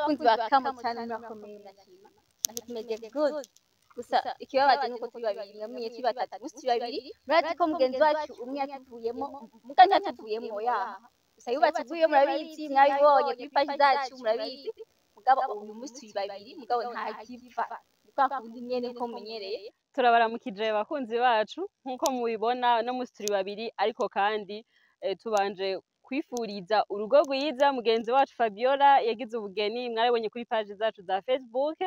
abakunzi bakamu cyane murakomeye ndashima tumeze good gusa ikibabaje nuko turi babiri mwamenye turi batatu gusa turi babiri murazi ko mugenzi wacu umwe yatuvuyemo muganga yatuvuyemo yaha gusa yubatse uvuye murabizi mwabibonye kuri page zacu murabizi mugabo uyu munsi turi babiri mugabo nta gipfa kwa kundi nyene ko mumenyereye turabaramukije abakunzi bacu nkuko mubibona no munsi turi babiri ariko kandi tubanje kwifuriza urugo rwiza mugenzi wacu Fabiola yagize ubugeni mwarabonye kuri page zacu za Facebook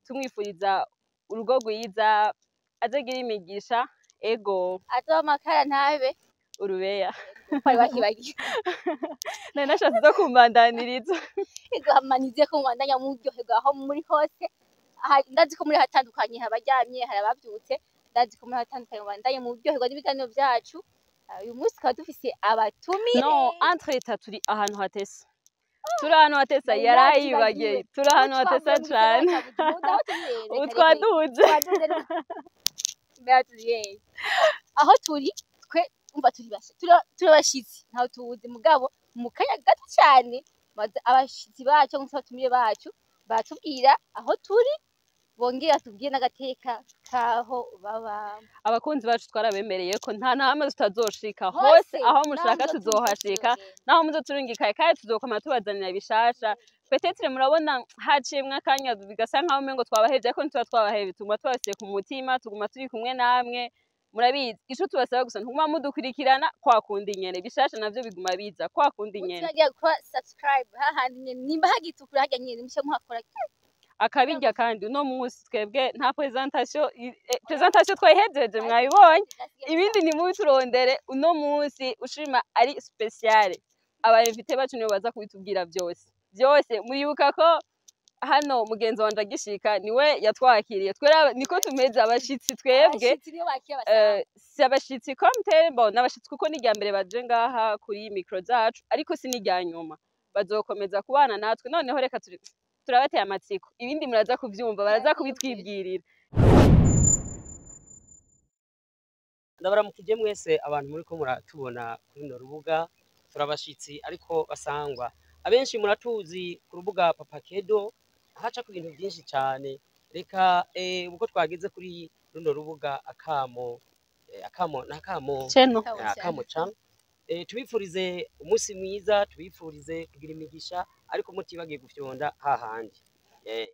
tumwifuriza urugo rwiza azagira imigisha ego azoba amakara ntabe urubeya kwari wakibagiye nari nashatse zo kumbandaniriza ego hamanize ko mwandanya mu ryoherwa aho muri hose ndazi ko muri hatandukanye habaryamye harabavyutse ndazi ko muri hatandukanye mwandanye mu ryoherwa n'ibiganiro byacu uyu munsi tukaba dufise abatumire no entre turi ahantu hatese turi ahantu hatesa yarayibagiye turi ahantu hatesa cyane utwaduze aho turi twe umva turi base turabashitsi ntaho tubuze mugabo mu kanya gato cyane abashitsi bacu cyangwa abatumire bacu batubwira aho turi bongera tubwiye n'agateka kaho baba abakunzi bacu twarabemereye ko nta nahamwe tutazoshika hose aho mushaka tuzohashika naho muzo turungikaye kandi tuzokoma tubazanira bishasha petetre murabona haciyemwe akanya bigasa nkaho mengo twabahevye ariko ntitwa twabahevye tuguma twabasiye ku mutima tuguma turi kumwe namwe murabizi ico tubasaba gusa ntuguma mudukurikirana kwa kundi nyene bishasha navyo biguma biza kwa kundi nyene turagiye ko subscribe hahandi nyene nimba hagitukura hajya nyene mushe muhakora akabirya kandi uno munsi twebwe nta presentation twayihejeje mwabibonye ibindi ni mubi turondere uno munsi ushima ari special abayinvite bacu nibo baza kubitubwira byose muribuka ko hano mugenzi wanje agishika niwe yatwakiriye twera niko tumeze abashitsi twebwe si abashitsi comme bon n'abashitsi kuko ni rya mbere baje ngaha kuri micro zacu ariko si ni rya nyuma bazokomeza kubana natwe noneho reka turabateye amatsiko ibindi muraza kuvyumva baraza kubitwibwirira ndabaramukije mwese abantu muri ko muratubona kuri no rubuga turabashitsi ariko basangwa abenshi muratuzi ku rubuga Papa Kedo haca ku bintu byinshi cyane reka uko twageze kuri runo rubuga akamo cheno tubifurize umunsi mwiza tubifurize kugira imigisha ariko mutibagiye gufyonda hahandi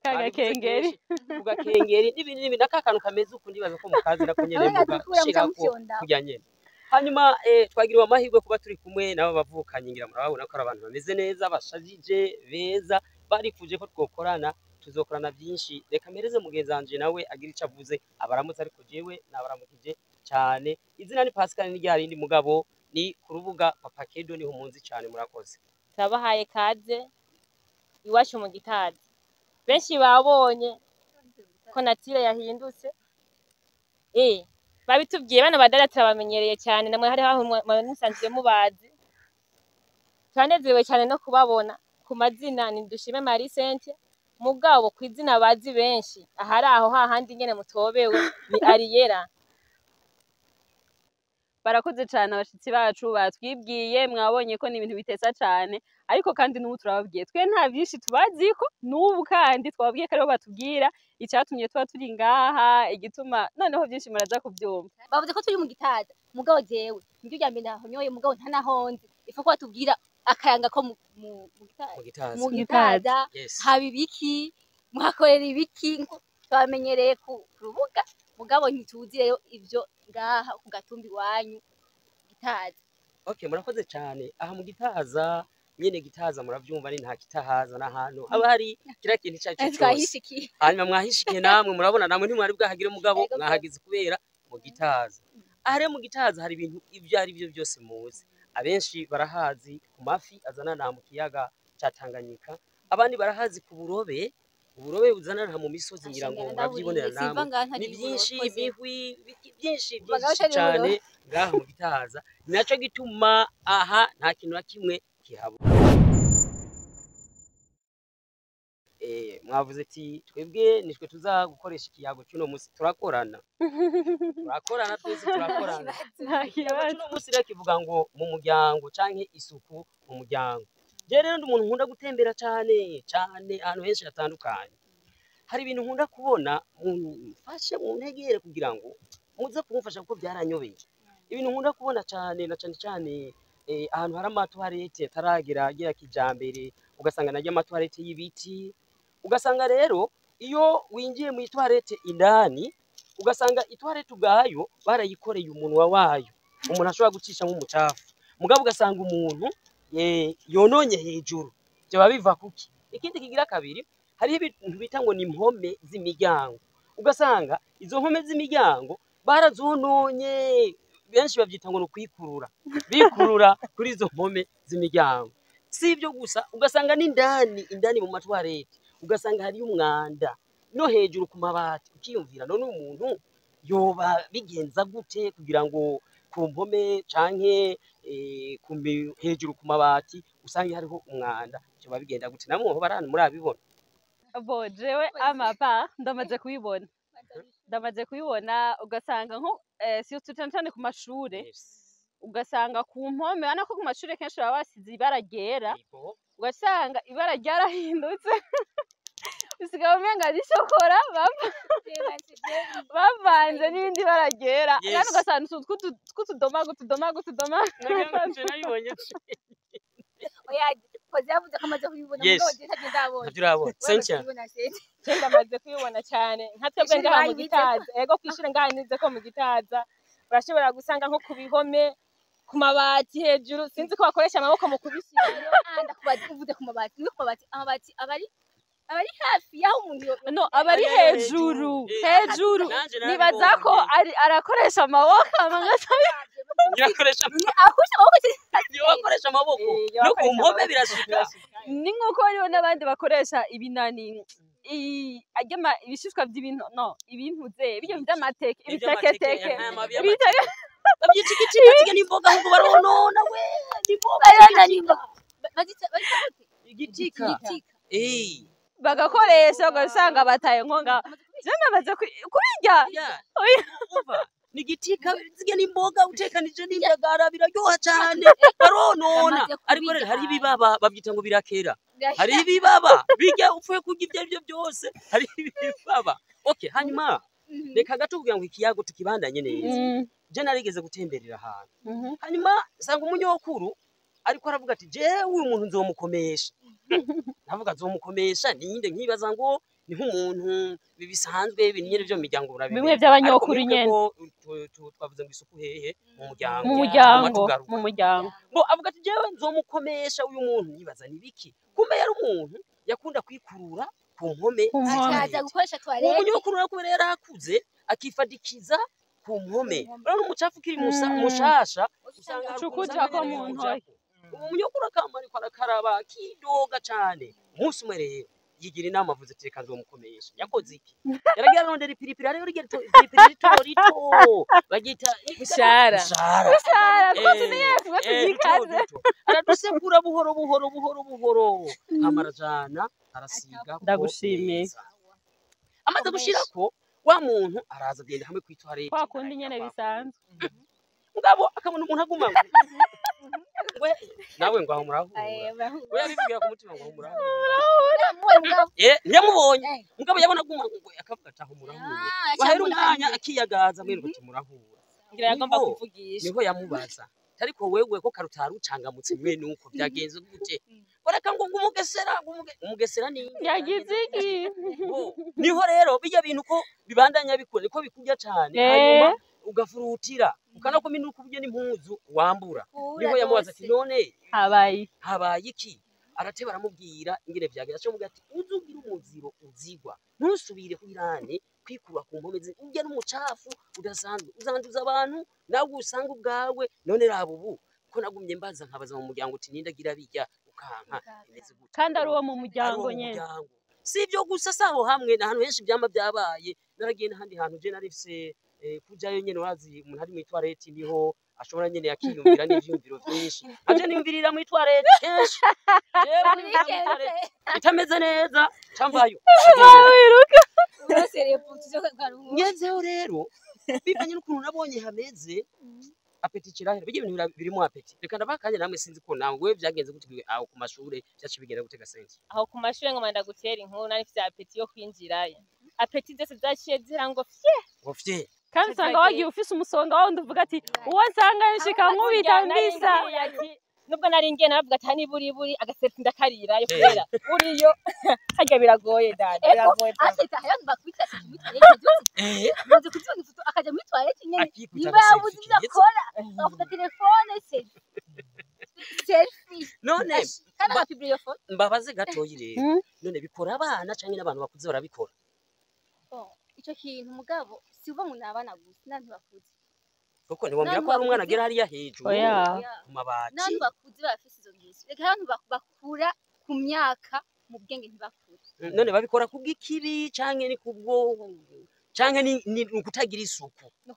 kagakengeri kugakengeri n'ibindi nakakantu kameze ukundi babe ko mukazi nako nyene mugashirako kujya nyene hanyuma twagiriwe amahirwe kuba turi kumwe nabo bavukanye ngira murababona ko ari abantu bameze neza bashajije beza barifuje ko twokorana tuzokorana byinshi reka mereze mugenzi wanje nawe agira ico avuze abaramutse ariko jewe nabaramukije cyane izina ni Pascal ni ryarindi mugabo ni ku rubuga Papa Kedo niho munzi cyane murakoze tabahaye kaze iwacu mu gitazi benshi babonye ko natire yahindutse babitubwiye bano badara turabamenyereye cyane namwe hari aho musanzwe mubazi twanezerewe cyane no kubabona ku mazina ni Dushime Marie Sainte mugabo ku izina bazi benshi ahari aho hahandi nyene mutobewe ni Ariera barakoze cyane abashitsi bacu batwibwiye mwabonye ko ni ibintu bitesa cyane ariko kandi n'ubu turababwiye twe nta byinshi tubaziko n'ubu kandi twababwiye ko aribo batubwira icyatumye tuba turi ngaha igituma noneho byinshi muraza kubyumva bavuze ko turi mu gitaza mugabo jewe nibyo rya mbere nahonyoye mugabo ntanahonze ifa ko batubwira akayanga ko mu gitaza habibiki muhakorera ibiki twamenyereye ku rubuga mugabo ntituzi rero ivyo ngaha ku gatumbi wanyu gitaza okay murakoze cyane aha mu gitaza nyene gitaza muravyumva ni nta kitahaza n'ahantu haba hari kira kintu cyacu cyose hanyuma mwahishikiye namwe murabona namwe ntimwari bwahagire mugabo mwahagize kubera mu gitaza ahare mu gitaza hari ibintu ivyo ari byo byose muzi abenshi barahazi ku mafi azana na mu kiyaga cya Tanganyika abandi barahazi ku burobe buzanana mu misozi ngira ngo muravyibonera namwe ni byinshi ibihwi byinshi cyane ngaha mu gitaza naco gituma aha nta kintu na kimwe kihabo mwavuze ati twebwe nitwe tuza gukoresha ikiyago cy'uno munsi turakorana twese turakorana uno munsi rero kivuga ngo mu muryango canke isuku mu muryango je rero ndi umuntu nkunda gutembera cyane cyane ahantu henshi hatandukanye. Hari ibintu nkunda kubona mfashe mu ntegere kugira ngo muze kumufasha kuko byaranyobeye. Ibintu nkunda kubona cyane na cyane ahantu hari amatuwarete ataragera agira kijambere, ugasanga najya amatuwarete y'ibiti, ugasanga rero iyo winjiye mu ituwarete indani ugasanga ituwarete ubwayo barayikoreye umunwa wayo, umuntu ashobora gucisha nk'umucafu, mugabo ugasanga umuntu yononye hejuru. Byo biva kuki? Ikindi kigira kabiri, hari ibintu bita ngo ni impome z'imiryango, ugasanga izo mpome z'imiryango barazononye, benshi babyita ngo nukwikurura, bikurura kuri izo mpome z'imiryango. Si ibyo gusa, ugasanga indani mu matwarete ugasanga hari umwanda no hejuru ku mabati, ukiyumvira none umuntu yoba bigenza gute kugira ngo ku mpome canke hejuru ku mabati usange hariho umwanda, cyo bigenda gute? Namwe ho barana muri abibona? Bo jewe amapa ndamaze kubibona, ugasanga nko si cyane ku mashure, ugasanga ku mpome ana ko ku mashure kenshi baba basize ibara ryera, ugasanga ibara ryarahindutse usigaye umenga ari shokora bavanze n'ibindi bara ryera, kandi ugasanga twutudomagu nabibonye. oya koze yavuze ko amaze kubibona ngo ntaje ndabona. Ntabyo Sentia cyenda amaze kubibona cyane, nka twebwe ngaha mu Gitaza, ego kwishire ngaha nize ko mu Gitaza urashobora gusanga nko ku bihome, ku mabati hejuru, sinzi ko bakoresha amaboko mu kubishyira. Ndakubaza uvuze ku mabati, ni ku mabati abari hafi yaho umuntu no abari hejuru nibaza ko arakoresha amaboko yakoresha amaboko no ku mpome birashika. Ni nkuko rero n'abandi bakoresha ibinani ibishishwa by'ibintu ibintu bijya by'amateke, ibiteketeke babyicikicika n'imboga ahubwo baronona we n'imboga igitika bagakoresha ugasanga bataye nkonga. Namaze kubirya ni gitika zige n'imboga utekanije n'indagara biraryoha cyane baronona. Ariko rero hari ibibaba babyita ngo birakera, hari ibibaba bijya upfuye kurya ibyo byose, hari ibibaba. Okay, hanyuma reka gato kugira ngo ikiyago tukibandanye neza. Je narigeze gutemberera ahantu, hanyuma sanga umunyokuru ariko aravuga ati jewe uyu muntu nzomukomesha. Navuga nzomukomesha ninde, nkibaza ngo ni nk'umuntu bibisanzwe ibinyere byo mu miryango burabimenye, bimwe by'abanyokuru nyene twavuze ngo isuku hehe mu muryango ngo avuga ati jewe nzomukomesha uyu muntu. Nibaza ni biki, kumbe yari umuntu yakunda kwikurura ku mpome, akaza gukoresha toilette. Umunyokuru nakubera yarakuze akifadikiza ku mpome, rero umucafu kiri mushasha usanga cukuja ko mu ntoki. Umunyokuru akamara ko arakaraba kidoga cyane. Umunsi umwe rero yigira inama avuze ati reka nzomukomesha. Yakoze iki? Yaragira rondera ipiripiri, rero rigera ipiripiri rito bagita bushara aradusekura buhoro amarajana arasiga. Ndagushimiye. Amaze gushirako wa muntu araza agenda hamwe kwitwara kwa kundi nyene bisanzwe. Ngabo akabona umuntu aguma we nawe ngo aho murahura we yabivugira ku mutima ngo murahura ntiyamubonye mugabo yabona aguma ngo akavuga ati aho murahura bahera umwanya akiyagaza mwirirwa ati murahura. ngira yagomba kuvugisha niho yamubaza ariko wewe ko karutaru cangamutse mwe nuko byagenze gute baraka ngo umugesera ni yagize iki niho rero bijya bintu ko bibandanya bikora ko bikurya cyane hanyuma ugafurutira ukanako minuko ubye n'impuzu wambura. Niho yamubaza ati none habaye iki, arateba aramubwira ingene byagera cyo muga ati uzugira umuziro uzigwa ntusubire kwirane kwikura ku mpome ujya n'umucafu udasanzwe uzanduza abantu nawe usanga ubwawe. None rabo ubu ko nagumye mbaza nkabaza mu muryango uti nindagira bijya ukanka imeze gute, kandi ari uwo mu muryango nyene. Si ibyo gusa saho hamwe na hantu henshi byama byabaye. Naragenda handi hantu je narifise kujayo nyene wazi umuntu ari mu toilette niho ashobora nyene yakiyumvira n'ivyumviro byinshi. Aje niyumvirira mu toilette kenshi itameze neza camvayo wiruka ngezeho rero bivanye n'ukuntu nabonye hameze apeti kirahera bijye ibintu birimo apeti reka ndabakanye namwe sinzi ko nawe we byagenze gute aho ku mashure cyaci bigenda gutega senti aho ku mashure ngo manda gutera inkuru nari mfite apeti yo kwinjirayo apeti zose zaciye zirango fye ngo fye kandi usanga wagiye ufise umusonga wawe ndavuga ati uwo nsanga nshika nkubita mbisa nubwo nari ngiye naravuga ati hani buri agasefi ndakarirayo kubera uriyo harya biragoye dada biragoye asita hayo bakubita kimutwaye maze kuzona ifoto akaja mwitwaye nyene niba yabuze akora afata telefone selfie none kana kapibira iyo foto mbabaze gatoyi rero none bikora abana canke n'abantu bakuze barabikora ico kintu mugabo siva mu nabana gusa nantu bakuze kuko niwambira ko ari umwana agera hariya hejuru mu mabati nantu bakuze bafise izo ngizo reka abantu bakura ku myaka mu bwenge ntibakura none babikora kubw'ikibi canke ni kubwo canke ni ukutagira isuku no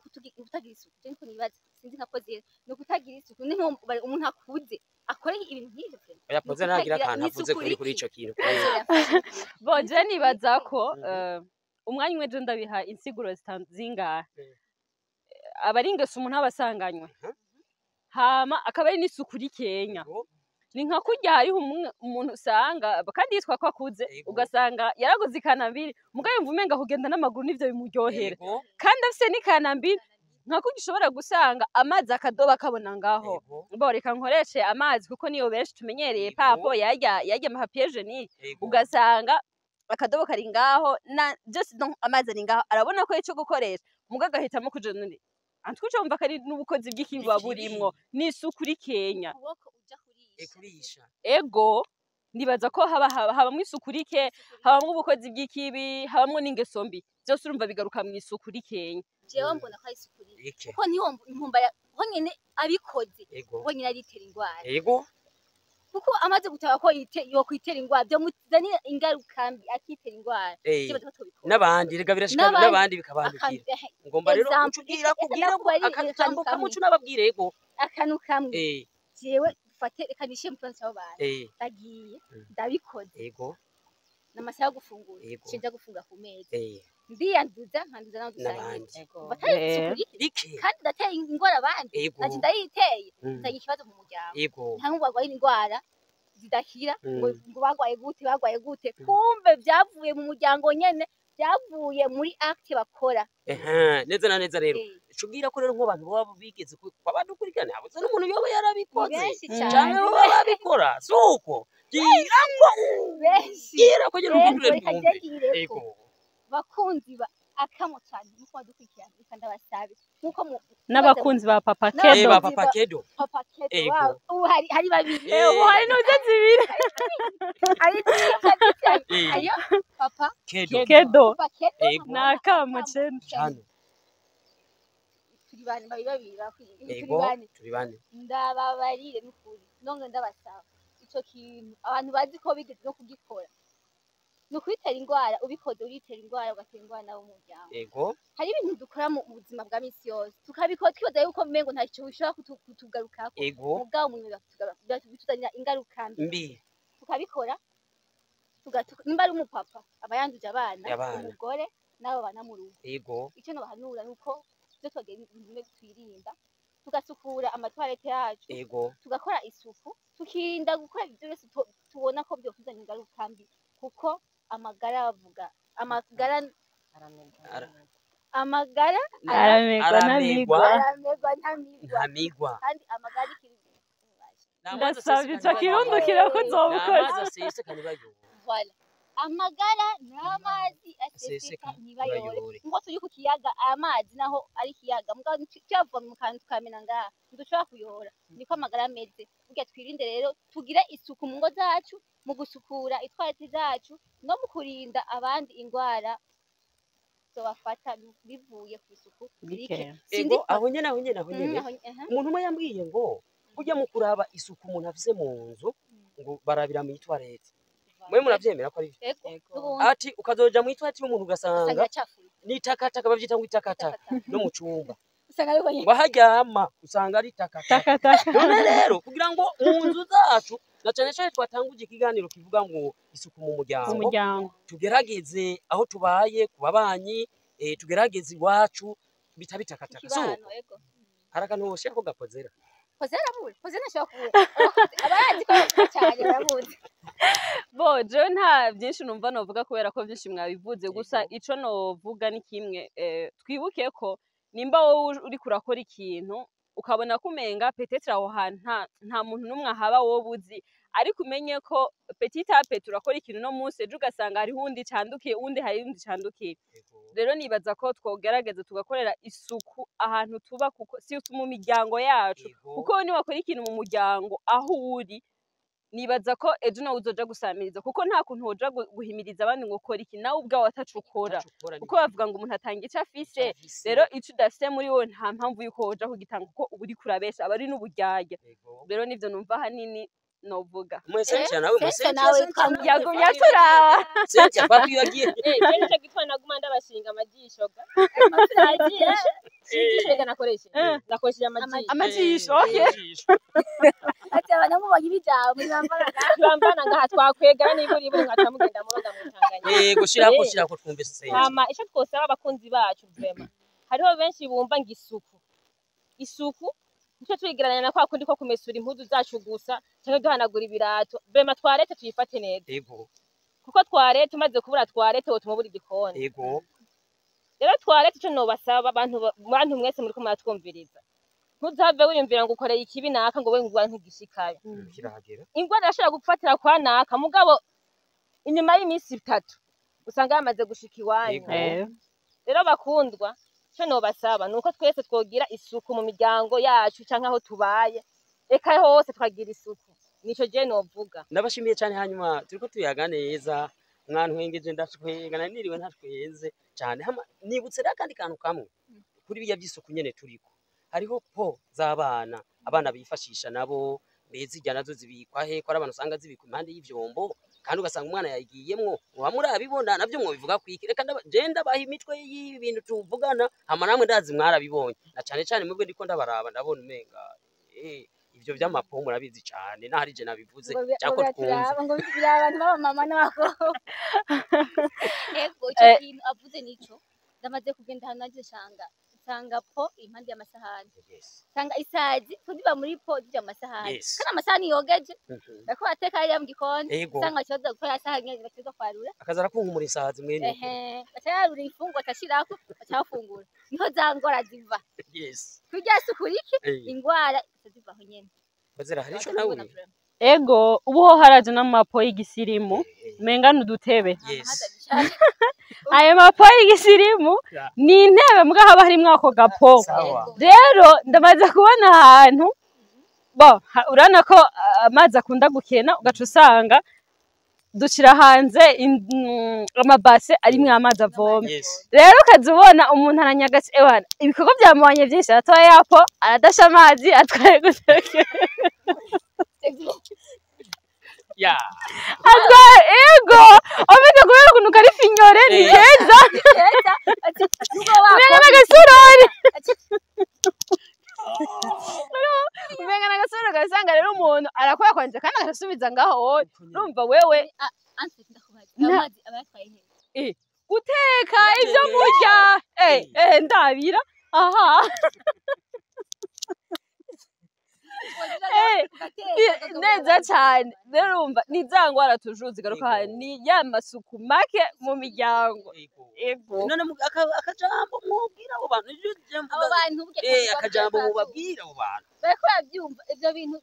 kutagira isuku je niko nibaza sinzi nakoze no kutagira isuku ni umuntu akuze akora ibintu nk'ivyo yakoze ntagira akantu avuze kuri ico kintu bo je nibaza ko umwanya umwe je ndabiha insiguro zingahe abari ingese umuntu abasanganywe hama akaba ari n'isuku rikenya ni nka kurya hariho umuntu usanga kandi yitwa ko akuze ugasanga yaraguze ikanambiri mugaye mvume nga kugenda n'amaguru nivyo bimuryohera kandi afise n'ikanambiri nka kurya ushobora gusanga amazi akadoba kabona ngaho bo reka nkoreshe amazi kuko niyo benshi tumenyereye papo yarya amapapier hygienique ugasanga akadobo kari ngaho na just amazi ari ngaho arabona ko ico gukoresha mugaga hitamo kuja nundi antwico umva kari n'ubukozi bw'ikibi baburimwo n'isuku rikenya kurisha ego nibaza ko habamwe isuku rike habamwe ubukozi bw'ikibi habamwe n'ingeso mbi byose urumva bigaruka mu isuku rikenya jewe mbona ko ari isuku rike kuko niho nkumba honyene abikoze honyene aritera ingwara ego kuko amaze gutaba ko yo kwitera ingwara byo muzanira ingaruka mbi akitera ingwara n'abandi rega birashika n'abandi bikabandukira ngomba rero ucugira kugira akatambo kamucu n'ababwire ego akanu kamwe jewe fate kanishe mpanzi abo bana ndagiye ndabikoze ego n'amasaha yo gufungura cenja gufunga ku meza ndiyanduza nkanduza naho dusangije batari isuku kandi ndateye ingwara abandi nati ndayiteye ntagira ikibazo mu muryango nta nk'ubu barwaye indwara zidakira ngo bagwaye gute kumbe byavuye mu muryango nyene byavuye muri acte bakora neza na neza rero cugira ko rero nk'abantu baba bigeze kwabadukurikirana abuze n'umuntu yoba yarabikoze cyane baba babikora suko gira ko gira umuntu ego bakunzi ba akamo cyane nuko badukurikirana kandi abasabe nkuko n'abakunzi ba papa kedo ubu hari babiri ubu hari n'uze zibiri ayo papa kedo nakamo cyane turi babiri turi bane ndababarire n'ukuri nonge ndabasaba ico kintu abantu bazi ko bigeze no kugikora no kwitera ingwara ubikoze uritera ingwara ugatera ingwara nawo umuryango hari ibintu dukora mu buzima bwa misi yose tukabikora twibaza yuko mengo nta cyo bishobora kutugarukako ubwawo umuntu bituzanira ingaruka mbi tukabikora nimba ari umupapa aba yanduje abana umugore n'abo bana mu rugo icyo nabahanura nuko byo twagenda twirinda tugasukura amatwarete yacu tugakora isuku tukirinda gukora ibyo byose tubona ko byo kuzana ingaruka mbi kuko amagara bavuga amagara ntamigwa kandi amagara ikintu ndasabye cyo kirundo kirakuzobukoza voilà amagara n'amazi aseseka nibayore ngo turi ku kiyaga amazi naho ari kiyaga mugabo cyava mu kantu tukamena ngaha ndushobora kuyora niko amagara ameze burya twirinde rero tugire isuku mu ngo zacu mu gusukura itwarete zacu no mu kurinda abandi ingwara zobafata bivuye ku isuku rike ego aho nyene umuntu umwe yambwiye ngo kujya mu kuraba isuku umuntu afise mu nzu ngo barabira mu itwarete mwe muravyemera ko ari ati ukazoja mu itwarete y'umuntu ugasanga nitakataka bavyita ngo itakataka no mu cumba waharyama usanga ari takataka none rero kugira ngo mu nzu zacu na cyane cyane twatanguje ikiganiro kivuga ngo isuku mu muryango tugerageze aho tubaye ku babanyi tugerageze iwacu bitabitakataka so harakantu woshaka ko gapozera pozera buri pozera nashaka abazi ko cyane barabuze bo je nta byinshi numva novuga kubera ko byinshi mwabivuze gusa ico novuga ni kimwe twibuke ko nimba wowe uri kurakora ikintu ukabona kumenga peut-être aho hantu nta muntu numwe ahaba wowe uzi ariko umenye ko petit à petit urakora ikintu no munsi ejo ugasanga hari hundi candukiye undi hari hundi candukiye rero nibaza ko twogerageza tugakorera isuku ahantu tuba kuko si mu miryango yacu kuko ni wakora ikintu mu muryango aho uri nibaza ko ejo nawe uzoja gusamiriza kuko nta kuntu woja guhimiriza abandi ngo ukora iki nawe ubwawe atacukora kuko bavuga ngo umuntu atanga ico afise rero ico udafise muri wowe nta mpamvu yuko woja kugitanga kuko uba uri kurabesha aba ari n'uburyarya rero nivyo numva hanini novuga Mwesentia nawe yagumya turaba Sentia papi yagiye nico gitwa naguma ndabashinga amajisho ga sinjisho nakoreshe nakoresheje amajisho ati abana mubonye ibijabo bambana ngaha twakwegana niburi nkatamugenda muroga mutanganya gushira ko twumve Sentia hama ico twosaba abakunzi bacu vraiment hariho benshi bumva ngisuku isuku nico twigeranya na kwa kundi ko kumesura impuzu zacu gusa cyangwa duhanagura ibirato bema twarete tuyifate neza yego kuko twarete umaze kubura twarete utuma buri gikoni yego rero twarete ico nobasaba abantu mwese muri ko muratwumviriza ntuzave wiyumvira ngo ukoreye ikibi naka ngo we ngwa ntugishikayo kirahagera ingwara ashobora gufatira kwa naka mugabo inyuma y'iminsi 3 usanga yamaze gushika iwanyu rero bakundwa ico nobasaba nuko twese twogira isuku mu miryango yacu canke aho tubaye eka hose twagira isuku nico je novuga ndabashimiye cyane hanyuma turiko tuyaga neza mwantwengeje ndashwegana niriwe ntashwenze cyane nibutse kandi kantu kamwe kuri biya by'isuku nyene turiko hariho po z'abana abana bifashisha nabo bezijya nazo zibikwa he ko abantu usanga zibikwa impande y'ivyombo kandi ugasanga umwana yagiyemwo wamura abibona navyo mwo bivuga kwiki reka ndagenda baha imitwe y'ibintu tuvugana hama namwe ndazi mwarabibonye na cyane mwebwe ndiko ndabaraba ndabona umenga ivyo vy'amapo murabizi cyane nahari je nabivuze cyako twumva ngo bira abantu baba mama n'abakobwa ego icyo kintu avuze nico ndamaze kugenda hano naje sanga po impande y'amasahani sanga isazi tudiba muri po dija amasahani kana amasahani yogeje bako ateka ari mu gikoni sanga cyoza gukora sahani bakizo kwarura akazara kunkumura isazi mwene batayarura ifungwa tashirako batafungura niho zangora ziva kurya sukuriki ingwara zivaho nyene bazira hari ico nawe ego ubuho haraje n'amapo y'igisirimu menga n'udutebe ayo mapo y'igisirimu ni intebe mbwa haba harimwo ako gapo rero ndamaze kubona ahantu bo urana ko amazi akunda gukena ugaca usanga dushira hanze amabase arimwo amazi avomye rero ukaza ubona umuntu aranyagase ewana ibikorwa byamubanye byinshi atoya yapo aradasha amazi atwaye gutekera ya atwaye ego afite kubera ukuntu kari finyore ni keza umenga n'agasorori umenga n'agasorori ugasanga rero umuntu arakora kwanje kandi agasubiza ngaho urumva wewe amazi abatwaye he guteka ivyo murya ndabira aha neza cyane rero urumva ni za ngwara tujuzi garuka ni ya masuku make mu miryango ego none akajambo mubwira abo bantu akajambo mubabwira abo bantu bariko bavyumva ivyo bintu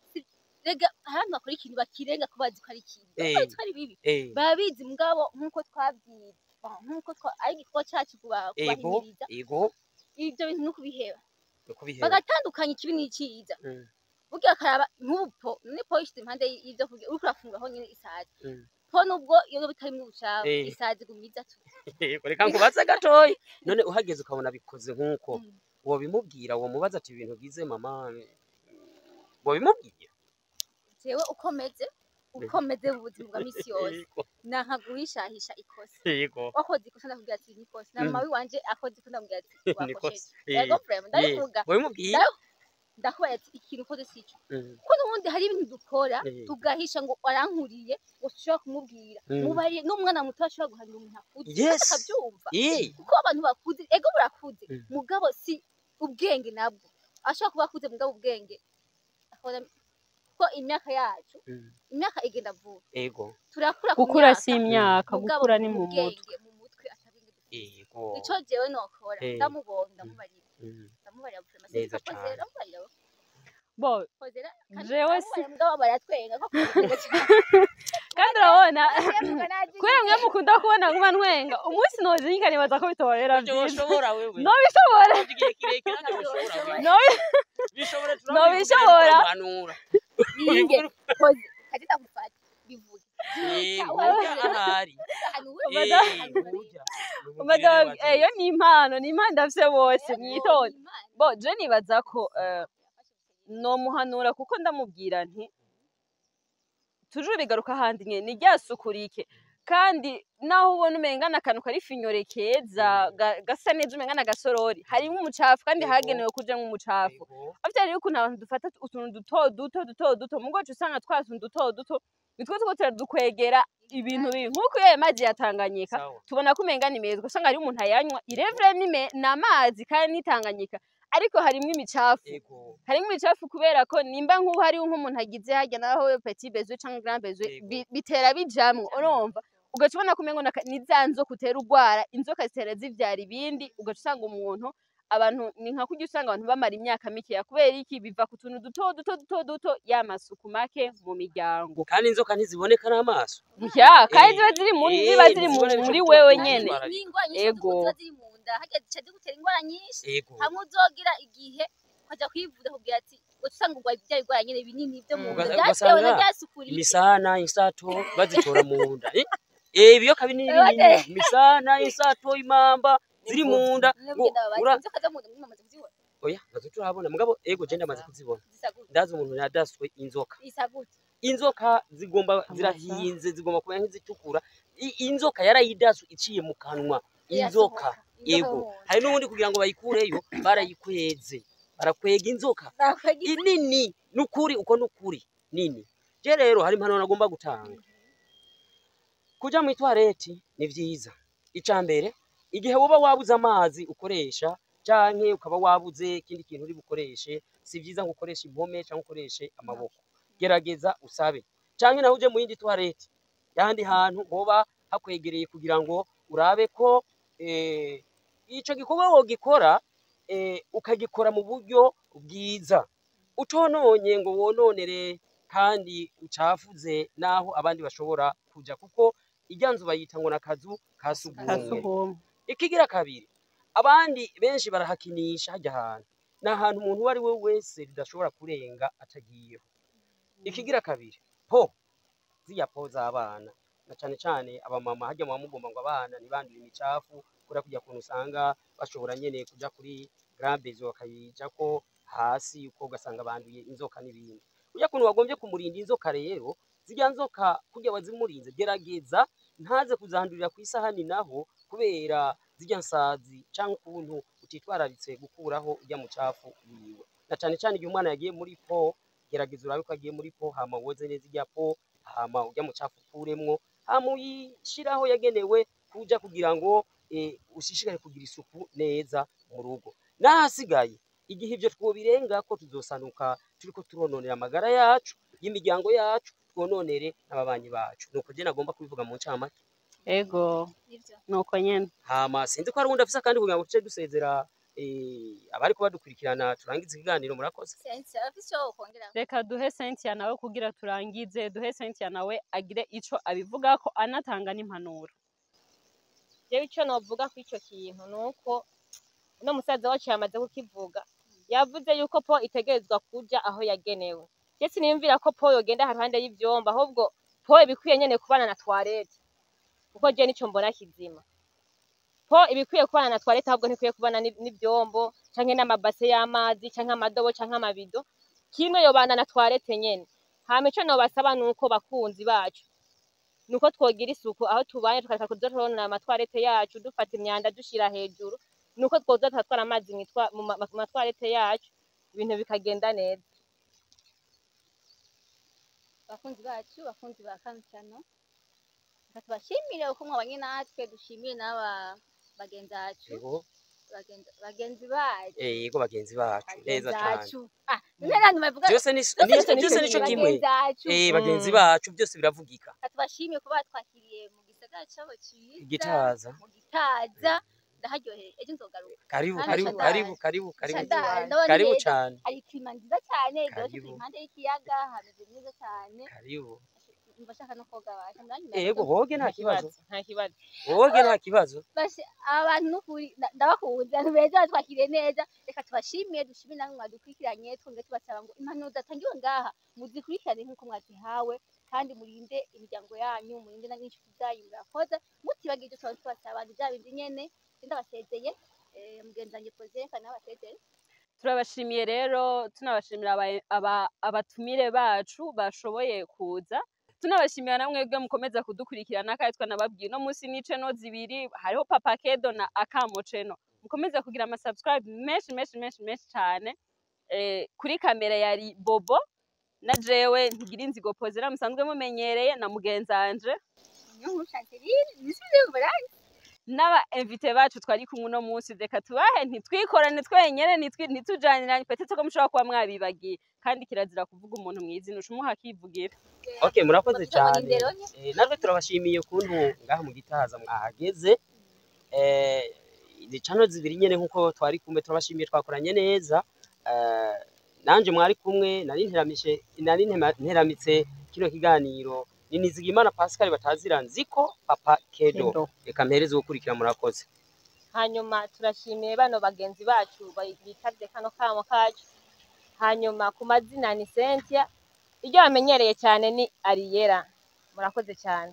rega ahantu bakora ikintu bakirenga ko bazi ko ari ikintu bazi ko ari bibi babizi mugabo nkuko twabwiye ari igikorwa cacu kubahimiriza ivyo bintu no kubiheba bagatandukanya ikibi n'iciza burya karaba nk'upo ni poishite impande y'ivyo kurya uriko urafunguraho nyene isazi po nubwo iyo bitarimwo ubucafu isazi gumiza tu reka nkubaza gatoyi none uhageze ukabona bikoze nkuko wo bimubwira wo mubaza ati ibintu bize mama wo bimubwira jewe ukomeze ubuzima bwa misi yose nanka guhishahisha ikosa wakoze ikosa ndakubwira ati ni ikosa na mama wiwanje akoze ikosa ndamubwira ati wakoze yego frame ndabivuga wo bimubwira ndakubaye ati ikintu ukoze sico ko nubundi hari ibintu dukora tugahisha ngo warankuriye ngo ushobora kumubwira mubari n'umwana muto ashobora guhanira umuntu akuze akabyumva kuko abantu bakuze ego burakuze mugabo si ubwenge nabwo ashobora kuba akuze mugabo ubwenge ko imyaka yacu imyaka igenda vuba ego turakura gukura si imyaka gukura ni mu mutwe mu mutwe atabinge ego ico jewe nokora ndamubonda mubarira ndamubarira gufema neza siko cane ndamubarira bo kozera jewe si mugabo baratwenga ko kandi urabona kubera mwe mukunda kubona nkuma ntwenga umunsi nozinyika nibaza ko bitorera byiza wewe nobishobora igihe kirekire ntabishobora bishobora nobishobora ninge koze kadita gufata bivuge ahari iyo ni impano ndafise bose mwitonde bo je nibaza ko nomuhanura kuko ndamubwira nti tujuru bigaruka handi nyene ni ryasukurike kandi naho ubona umengana akantu kari finyore keza gasa neza umengana gasorori harimo umucafu kandi hagenewe kuja nk'umucafu afite rero ukuntu abantu dufata utuntu duto mugoce usanga twatuntu duto nitwo tuko turadukwegera ibintu bibi nk'uko iyo mazi yatanganyika tubona ko umengana imezwa usanga ari umuntu ayanywa irevre nime n'amazi kandi nitanganyika ariko harimo imicafu kubera ko nimba nk'ubu hari nk'umuntu agize hajya naho petit besoin cyangwa grand besoin bitera bijamwe urumva ugaca ubona ko umengo ni za nzoka utera urwara inzoka zitera zivyara ibindi ugaca usanga umuntu abantu ni nka kurya usanga abantu bamara imyaka mikeya kubera iki biva ku tuntu duto y'amasuku make mu miryango kandi inzoka ntiziboneka n'amaso kandi ziba ziri muri wewe nyene ego hajya zica gutera ingwara nyinshi hamwe uzogira igihe ukajya kwivuza kugira ati usanga urwaye bya bigwara nyene binini byo mu nda byatewe na byasukuriye imisana insato bazitora mu nda ibiyoka binini imisana insato imamba ziri mu nda oya nazo turabona mugabo ego je ndamaze kuzibona ndazi umuntu yadaswe inzoka zigomba zirahinze zigomba kuba nk'izitukura inzoka yarayidaswe iciye mu kanwa inzoka ego hari n'ubundi kugira ngo bayikureyo barayikweze barakwega inzoka inini nukuri uko nukuri nini je rero hari impano nagomba gutanga kuja mu toilette ni vyiza icambere igihe woba wabuze amazi ukoresha canke ukaba wabuze ikindi kintu uri bukoreshe si vyiza ngo ukoreshe impome canke ukoreshe amaboko gerageza usabe canke naho uje mu yindi toilette yandi hantu hoba hakwegereye kugira ngo urabe ko ico gikorwa wogikora ukagikora mu buryo bwiza utononye ngo wononere kandi ucafuze naho abandi bashobora kuja kuko iryanzu bayita ngo nakazu kasugumwe ikigira kabiri abandi benshi barahakinisha hajya ahantu n'ahantu umuntu wari we wese ridashobora kurenga atagiyeho ikigira kabiri ziya po z'abana na cane abamama hajya mu mugomba ngo abana nibandura imicafu kura kujya kuntu usanga bashobora nyene kuja kuri grand bezo bakayija ko hasi uko ugasanga banduye inzoka n'ibindi ujya kuntu wagombye kumurinda inzoka rero zijya nzoka kujya wazimurinze gerageza ntaze kuzandurira ku isahani naho kubera zijya nsazi canke ukuntu utitwararitse gukuraho ujya mu cafu wiwe na cane igihe umwana yagiye muri po gerageza urabe ko agiye muri po hama woze neza ijya po hama ujya mu cafu kuremwo hama uyishiraho yagenewe kuja kugira ngo ushishikare kugira isuku neza mu rugo nahasigaye igihe ivyo twobirenga ko tuzosanuka turiko turononera amagara yacu y'imiryango yacu twononere n'ababanyi bacu nuko je nagomba kubivuga mu ncamake ego nuko nyene hama sinzi ko ari undi afisa kandi kugira ngo tuce dusezera abari ko badukurikirana turangize ikiganiro murakoze reka duhe Cynthia nawe kugira turangize duhe Cynthia nawe agire ico abivuga ko anatanga n'impanuro jewe ico novuga ku ico kintu nuko no musaza wacu yamaze kukivuga yavuze yuko po itegerezwa kuja aho yagenewe Jesi niyumvira ko po yogenda haruhande y'ivyomba ahubwo po ibikwiye nyene kubana na toilette kuko je nico mbona kizima po ibikwiye kubana na toilette ahubwo ntikwiye kubana n'ivyombo canke n'amabase y'amazi canke amadobo canke amabido kimwe yobana na toilette nyene hama ico nobasaba nuko bakunzi bacu nuko twogira isuku aho tubaye tukareka kudoronera amatwarete yacu dufata imyanda dushira hejuru nuko twoza twatwara amazi mu matwarete yacu ibintu bikagenda neza bakunzi bacu bakunzi ba Kansano tubashimire uko mwabanye natwe dushimire n'aba bagenzi bacu bagenzi bacu yego bagenzi bacu neza cyane n'abantu bavuga byose nico kimwe bagenzi bacu byose biravugika atubashimiye kuba twakiriye mu gisagara cyabo cyiza Gitaza mu Gitaza ndaharyoheye ejo nzogaruka karibu cyane hari klima nziza cyane byose impande y'ikiyaga hameze neza cyane karibu mbashaka no koga basha yego hoge nta kibazo hoge nta kibazo basi abantu n'ukuri ndabakunze abantu beza twakiriye neza reka tubashimiye dushimire namwe mwadukurikiranye twongere tubasaba ngo impanuro zatangiwe ngaha muzikurikirane nk'uko mwazihawe kandi murinde imiryango yanyu murinde n'inshuti zanyu murakoze mutibagiye ibyo twaba tubasaba abantu bya bindi nyene ndabasezeye mugenzanye pozeka n'abasezeye turabashimiye rero tunabashimira abatumire bacu bashoboye kuza tunabashimira namwe bwe mukomeza kudukurikirana kandi twanababwiye no munsi n'ice no zibiri hariho Papa Kedo na Akamo Channel mukomeza kugira ama subscribe menshi cyane kuri kamera yari Bobo na jewe ntigira inzigo pozera musanzwe mumenyereye na mugenzanje n'aba invité bacu twari kumwe no munsi reka tubahe ntitwikorane twenyene ntitujaniranye petete ko mushobora kuba mwabibagiye kandi kirazira kuvuga umuntu mwizina ushumuha akivugira okay murakoze cyane natwe turabashimiye kuntu ngaha mu Gitaza mwahageze channel zibiri nyene nkuko twari kumwe turabashimiye twakoranye neza nanje mwari kumwe nari nteramitse kino kiganiro Ninizigimana Pascal batazira nziko Papa Kedo reka mpereze gukurikira murakoze hanyuma turashimiye bano bagenzi bacu bitabye kano kamo kacu hanyuma ku mazina ni Cynthia iryo bamenyereye cyane ni Ariera murakoze cyane